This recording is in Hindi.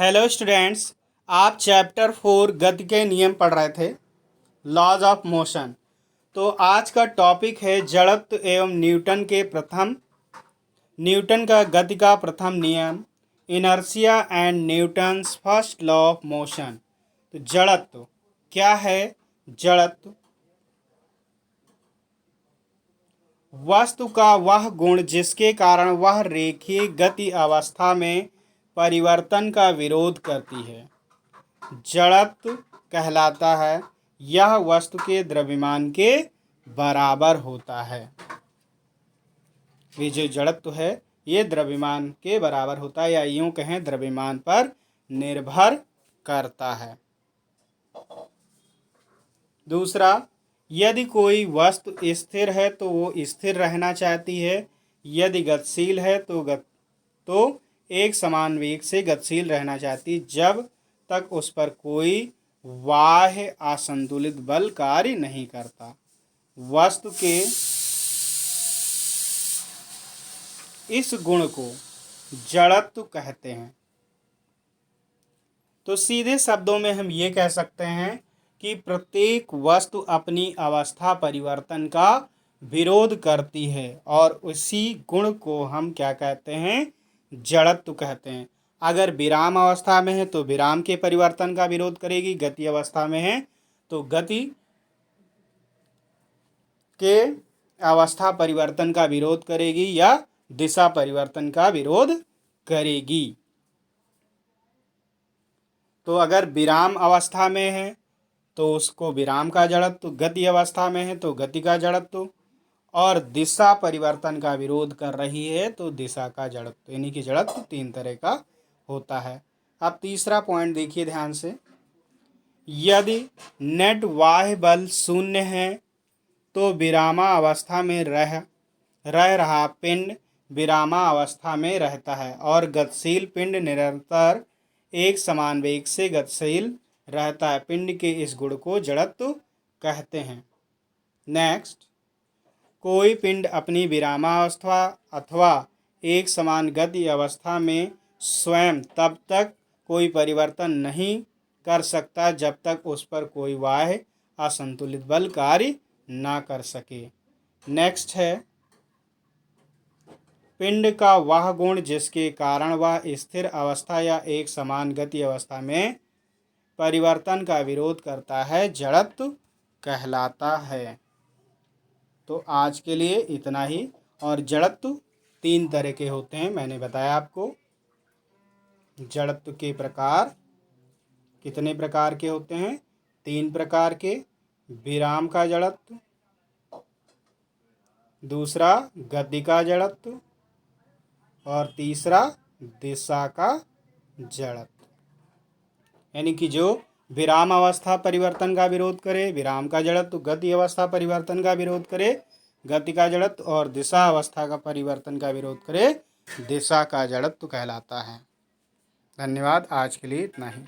हेलो स्टूडेंट्स, आप चैप्टर 4 गति के नियम पढ़ रहे थे, लॉज ऑफ मोशन। तो आज का टॉपिक है जड़त्व एवं न्यूटन का गति का प्रथम नियम, inertia and Newton's first law of motion. तो जड़त्व क्या है? जड़त्व वस्तु का वह गुण जिसके कारण वह रेखीय गति अवस्था में परिवर्तन का विरोध करती है, जड़त्व कहलाता है। यह वस्तु के द्रव्यमान के बराबर होता है। ये जो जड़त्व है ये द्रव्यमान के बराबर होता है, या यूं कहें द्रव्यमान पर निर्भर करता है। दूसरा, यदि कोई वस्तु स्थिर है तो वो स्थिर रहना चाहती है, यदि गतिशील है तो एक समान वेग से गतिशील रहना चाहती, जब तक उस पर कोई बाह्य असंतुलित बल कार्य नहीं करता। वस्तु के इस गुण को जड़त्व कहते हैं। तो सीधे शब्दों में हम ये कह सकते हैं कि प्रत्येक वस्तु अपनी अवस्था परिवर्तन का विरोध करती है, और उसी गुण को हम क्या कहते हैं? जड़त्व कहते हैं। अगर विराम अवस्था में है तो विराम के परिवर्तन का विरोध करेगी, गति अवस्था में है तो गति के अवस्था परिवर्तन का विरोध करेगी या दिशा परिवर्तन का विरोध करेगी। तो अगर विराम अवस्था में है तो उसको विराम का जड़त्व, गति अवस्था में है तो गति का जड़त्व, और दिशा परिवर्तन का विरोध कर रही है तो दिशा का जड़त्व। यानी कि जड़त्व 3 तरह का होता है। अब तीसरा पॉइंट देखिए ध्यान से, यदि नेट बाह्य बल 0 है तो विरामा अवस्था में रह रहा पिंड विरामा अवस्था में रहता है, और गतिशील पिंड निरंतर एक समान वेग से गतिशील रहता है। पिंड के इस गुण को जड़त्व कहते हैं। नेक्स्ट, कोई पिंड अपनी विरामावस्था अथवा एक समान गति अवस्था में स्वयं तब तक कोई परिवर्तन नहीं कर सकता जब तक उस पर कोई बाह्य असंतुलित बल कार्य ना कर सके। नेक्स्ट है, पिंड का वह गुण जिसके कारण वह स्थिर अवस्था या एक समान गति अवस्था में परिवर्तन का विरोध करता है, जड़त्व कहलाता है। तो आज के लिए इतना ही। और जड़त्व 3 तरह के होते हैं, मैंने बताया आपको। जड़त्व के प्रकार कितने प्रकार के होते हैं? 3 प्रकार के। विराम का जड़त्व, दूसरा गति का जड़त्व, और तीसरा दिशा का जड़त्व। यानी कि जो विराम अवस्था परिवर्तन का विरोध करे विराम का जड़त्व, गति अवस्था परिवर्तन का विरोध करे गति का जड़त्व, और दिशा अवस्था का परिवर्तन का विरोध करे दिशा का जड़त्व कहलाता है। धन्यवाद। आज के लिए इतना ही।